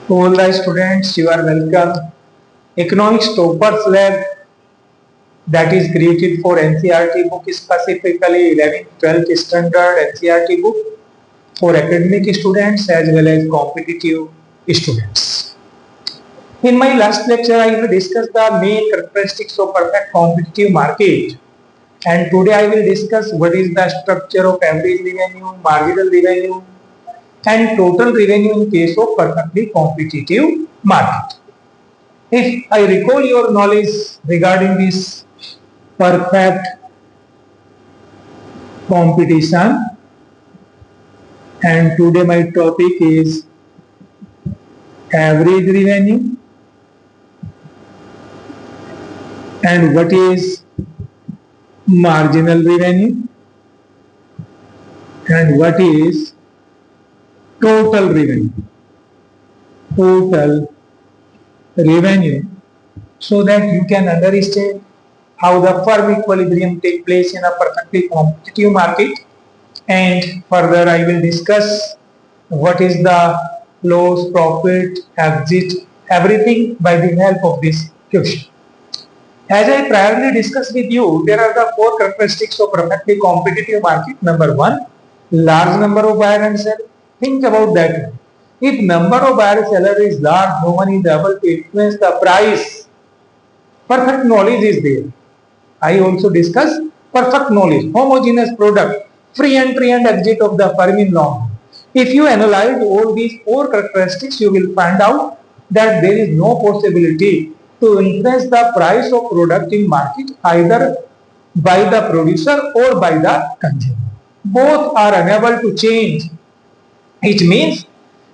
All the students, you are welcome. Economics Toppers Lab that is created for NCERT book, specifically 11th, 12th standard NCERT book for academic students as well as competitive students. In my last lecture, I will discuss the main characteristics of perfect competitive market, and today I will discuss what is the structure of average revenue, marginal revenue, and total revenue in case of perfectly competitive market. If I recall your knowledge regarding this perfect competition, and today my topic is average revenue and what is marginal revenue and what is total revenue. Total revenue, so that you can understand how the firm equilibrium take place in a perfectly competitive market, and further I will discuss what is the loss, profit, exit, everything by the help of this question. As I priorly discussed with you, there are the four characteristics of perfectly competitive market. Number one, large number of buyer and seller. Think about that. If number of buyer and seller is large, no one is able to influence the price. Perfect knowledge is there. I also discuss perfect knowledge, homogeneous product, free entry and exit of the firm in long. If you analyze all these four characteristics, you will find out that there is no possibility to influence the price of product in market either by the producer or by the consumer. Both are unable to change. It means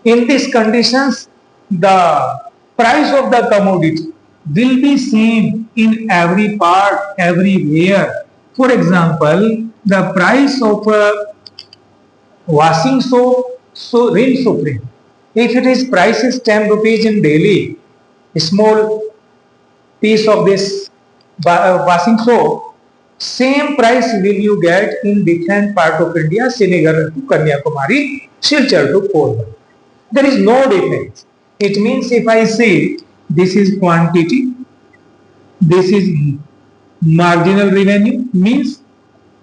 in these conditions, the price of the commodity will be same in every part, everywhere. For example, the price of washing soap, so rinse soap. If it is price is 10 rupees in Delhi, a small piece of this washing soap, same price will you get in different part of India, Srinagar to Kanyakumari, Silchar to Porbandar. There is no difference. It means if I say this is quantity, this is marginal revenue, means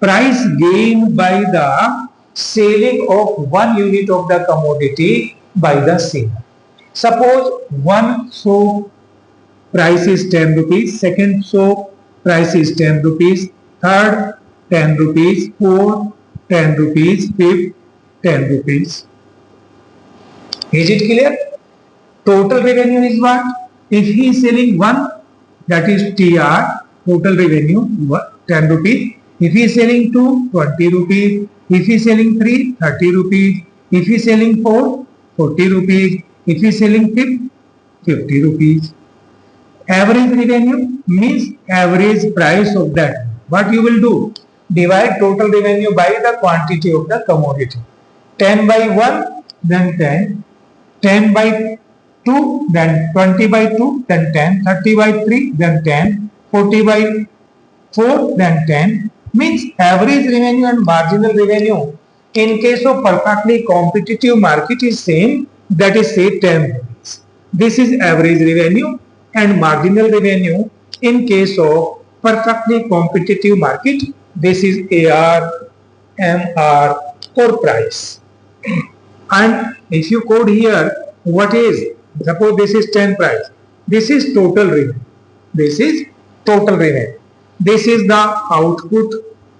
price gained by the selling of one unit of the commodity by the seller. Suppose one soap price is 10 rupees, second soap price is 10 rupees, third 10 rupees, fourth 10 rupees, fifth 10 rupees. Is it clear? Total revenue is what? If he is selling one, that is TR, total revenue 10 rupees. If he is selling two, 20 rupees. If he is selling three, 30 rupees. If he is selling four, 40 rupees. If he is selling fifth, 50 rupees. Average revenue means average price of that. What you will do? Divide total revenue by the quantity of the commodity. 10 by 1, then 10. 10 by 2, then 20 by 2, then 10. 30 by 3, then 10. 40 by 4, then 10. Means average revenue and marginal revenue in case of perfectly competitive market is same, that is say 10 rupees. This is average revenue and marginal revenue in case of perfectly competitive market. This is AR, MR or price. And if you code here, what is, suppose this is 10 price, this is total revenue, this is total revenue, this is the output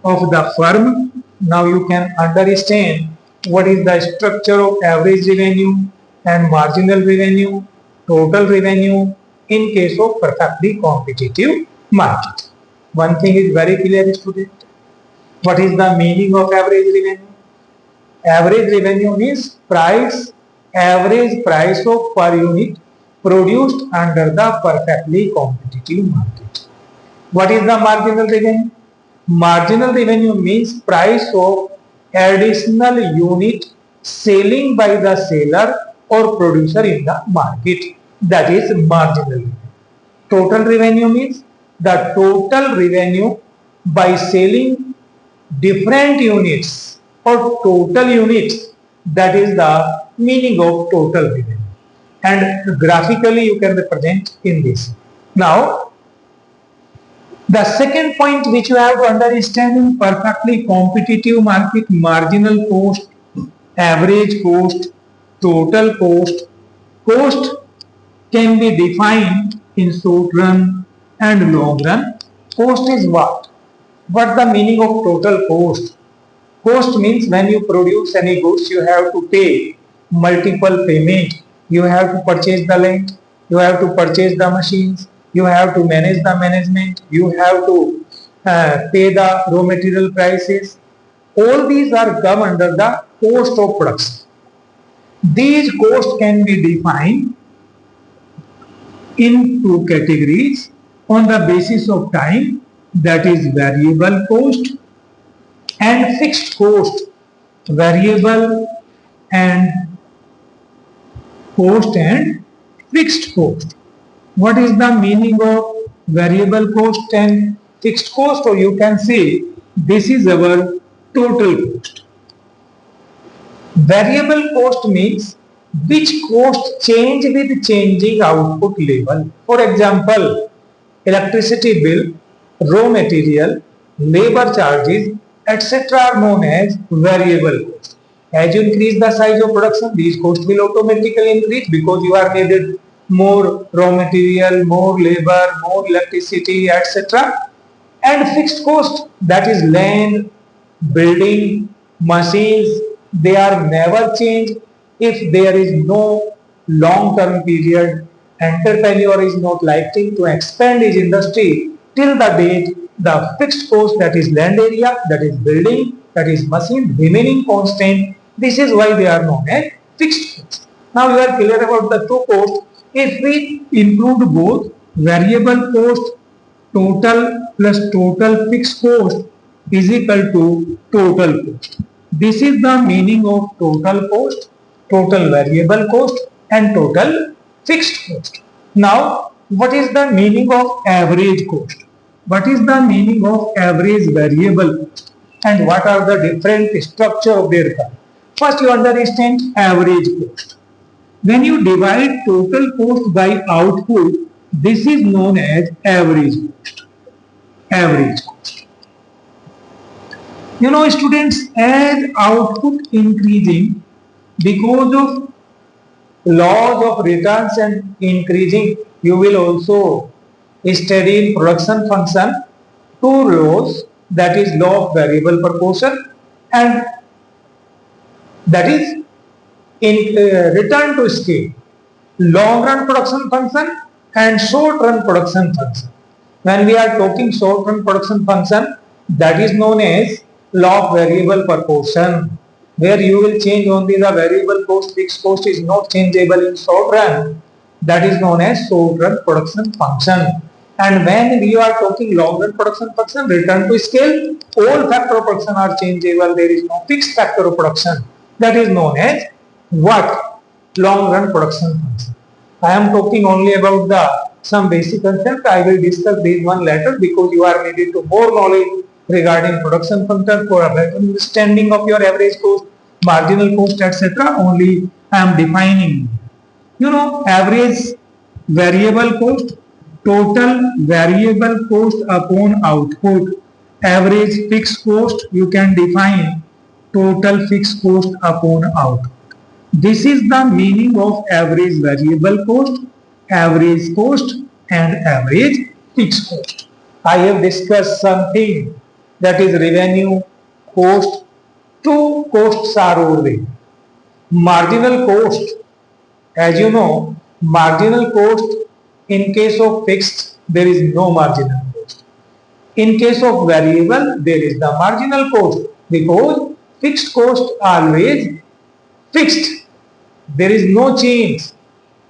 of the firm. Now you can understand what is the structure of average revenue and marginal revenue, total revenue in case of perfectly competitive market. One thing is very clear, student. What is the meaning of average revenue? Average revenue means average price of per unit produced under the perfectly competitive market. What is the marginal revenue? Marginal revenue means price of additional unit selling by the seller or producer in the market. That is marginal revenue. Total revenue means the total revenue by selling different units or total units. That is the meaning of total revenue. and graphically you can represent in this. Now, the second point which you have to understand in perfectly competitive market, marginal cost, average cost, total cost. Cost can be defined in short run and long run. Cost is what? What the meaning of total cost? Cost means when you produce any goods, you have to pay multiple payment. You have to purchase the land, you have to purchase the machines, you have to manage the management, you have to pay the raw material prices. All these are come under the cost of production. These costs can be defined in two categories on the basis of time, that is variable cost and fixed cost. Variable and cost and fixed cost. What is the meaning of variable cost and fixed cost? Or you can say this is our total cost. Variable cost means which cost change with changing output level. For example, electricity bill, raw material, labor charges, etc. are known as variable cost. As you increase the size of production, these costs will automatically increase because you are needed more raw material, more labor, more electricity, etc. And fixed cost, that is land, building, machines, they are never changed if there is no long-term period. Entrepreneur is not likely to expand his industry till the date the fixed cost, that is land area, that is building, that is machine, remaining constant. This is why they are known as fixed costs. Now you are clear about the two costs. If we include both variable cost, total plus total fixed cost is equal to total cost. This is the meaning of total cost, total variable cost and total fixed cost. Now, what is the meaning of average cost? What is the meaning of average variable cost? And what are the different structure of their cost? First, you understand average cost. When you divide total cost by output, this is known as average cost. Average cost. You know, students, as output increasing because of laws of returns and increasing, you will also study in production function two laws, that is law of variable proportion and that is in return to scale, long run production function and short run production function. When we are talking short run production function, that is known as law of variable proportion, where you will change only the variable cost, fixed cost is not changeable in short run. That is known as short run production function. And when we are talking long run production function, return to scale, all factor of production are changeable. There is no fixed factor of production. That is known as what? Long run production function. I am talking only about the some basic concept. I will discuss this one later because you are needed to more knowledge regarding production function for a better understanding of your average cost, marginal cost, etc. Only I am defining. You know, average variable cost, total variable cost upon output, average fixed cost, you can define total fixed cost upon output. This is the meaning of average variable cost and average fixed cost. I have discussed something that is revenue cost. Two costs are always marginal cost. As you know, marginal cost, in case of fixed, there is no marginal cost. In case of variable, there is the marginal cost because fixed cost always fixed. There is no change.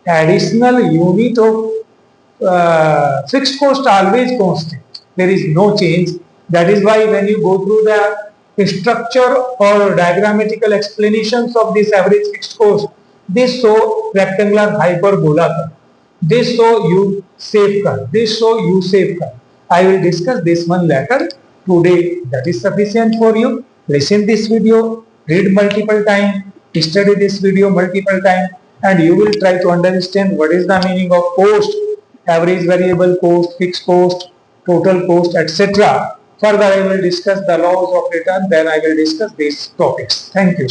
Additional unit of fixed cost always constant. There is no change. That is why when you go through the structure or diagrammatical explanations of this average fixed cost, this show rectangular hyperbola curve, this show U shape curve, this show U shape curve. I will discuss this one later. Today that is sufficient for you. Listen this video, read multiple times, study this video multiple times, and you will try to understand what is the meaning of cost, average variable cost, fixed cost, total cost, etc. Further, I will discuss the laws of return, then I will discuss these topics. Thank you.